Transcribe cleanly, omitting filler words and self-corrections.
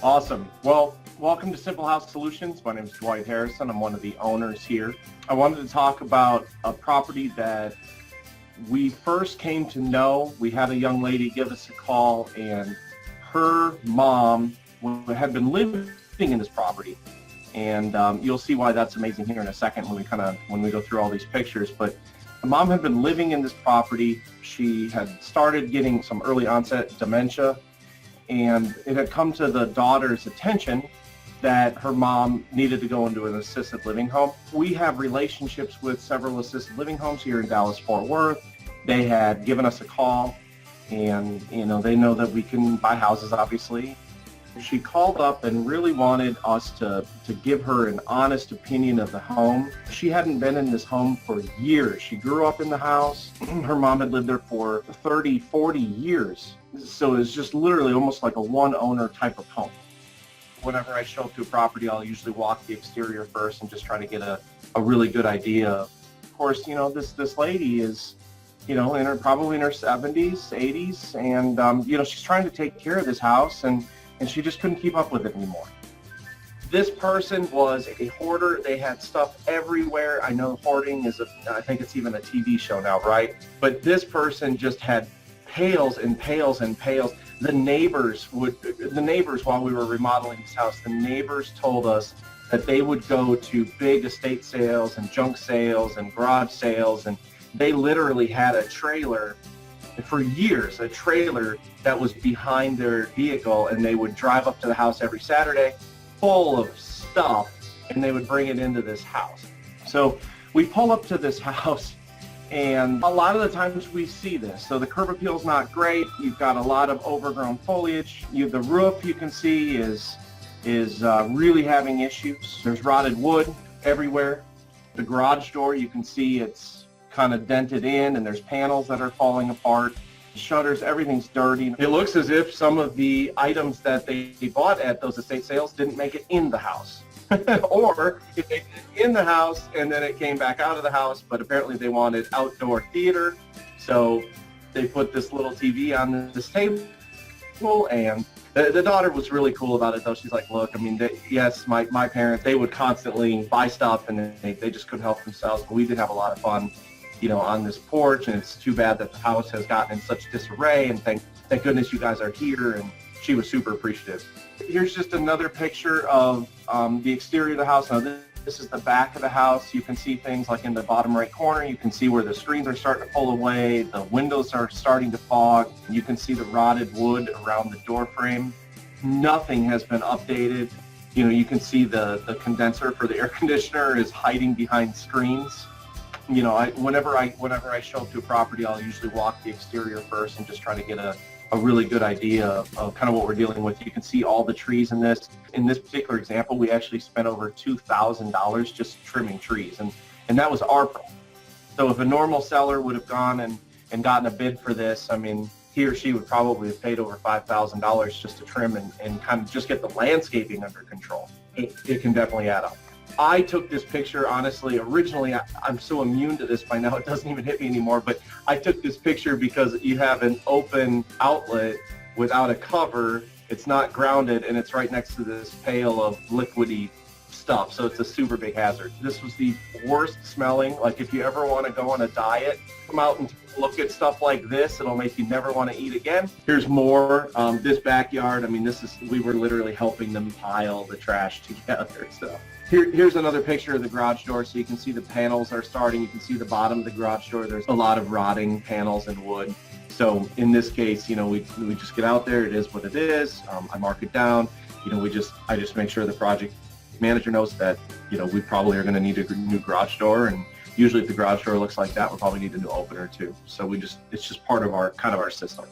Awesome. Well, welcome to Simple House Solutions. My name is Dwight Harrison. I'm one of the owners here. I wanted to talk about a property that we first came to know. We had a young lady give us a call, and her mom had been living in this property. And you'll see why that's amazing here in a second when we go through all these pictures. But the mom had been living in this property. She had started getting some early onset dementia, and it had come to the daughter's attention that her mom needed to go into an assisted living home. We have relationships with several assisted living homes here in Dallas-Fort Worth. They had given us a call, and they know that we can buy houses, obviously. She called up and really wanted us to give her an honest opinion of the home. She hadn't been in this home for years. She grew up in the house. Her mom had lived there for 30, 40 years. So it's just literally almost like a one-owner type of home. Whenever I show up to a property, I'll usually walk the exterior first and just try to get a really good idea. Of course, this lady is, probably in her 70s, 80s, and she's trying to take care of this house, and she just couldn't keep up with it anymore. This person was a hoarder. They had stuff everywhere. I know hoarding is I think it's even a TV show now, right? But this person just had pails and pails and pails. The neighbors, while we were remodeling this house, the neighbors told us that they would go to big estate sales and junk sales and garage sales, and they literally had a trailer for years, a trailer that was behind their vehicle, and they would drive up to the house every Saturday full of stuff, and they would bring it into this house. So we pull up to this house, and a lot of the times we see this. So the curb appeal is not great. You've got a lot of overgrown foliage. The roof, you can see, is really having issues. There's rotted wood everywhere. The garage door, you can see it's kind of dented in, and there's panels that are falling apart. Shutters, everything's dirty. It looks as if some of the items that they bought at those estate sales didn't make it in the house. Or if they did in the house and then it came back out of the house, but apparently they wanted outdoor theater, so they put this little TV on this table. And the daughter was really cool about it, though. She's like, look, yes, my parents, they would constantly buy stuff, and they just couldn't help themselves, but we did have a lot of fun on this porch, and it's too bad that the house has gotten in such disarray, and thank goodness you guys are here. And she was super appreciative. Here's just another picture of the exterior of the house. Now this is the back of the house. You can see things like in the bottom right corner. You can see where the screens are starting to pull away. The windows are starting to fog. You can see the rotted wood around the door frame. Nothing has been updated. You can see the condenser for the air conditioner is hiding behind screens. Whenever I show up to a property, I'll usually walk the exterior first and just try to get a really good idea of kind of what we're dealing with. You can see all the trees in this. In this particular example, we actually spent over $2,000 just trimming trees, and that was our problem. So if a normal seller would have gone and gotten a bid for this, he or she would probably have paid over $5,000 just to trim and kind of just get the landscaping under control. It can definitely add up. I took this picture, honestly, originally, I'm so immune to this by now, it doesn't even hit me anymore, but I took this picture because you have an open outlet without a cover, it's not grounded, and it's right next to this pail of liquidy stuff, so it's a super big hazard. This was the worst smelling. Like, if you ever want to go on a diet, come out and look at stuff like this, it'll make you never want to eat again. Here's more. This backyard, we were literally helping them pile the trash together, so. Here's another picture of the garage door, so you can see the panels are starting. You can see the bottom of the garage door. There's a lot of rotting panels and wood. So in this case, we just get out there. It is what it is. I mark it down. I just make sure the project manager knows that we probably are going to need a new garage door, and usually if the garage door looks like that, we'll probably need a new opener too. So it's just part of our system.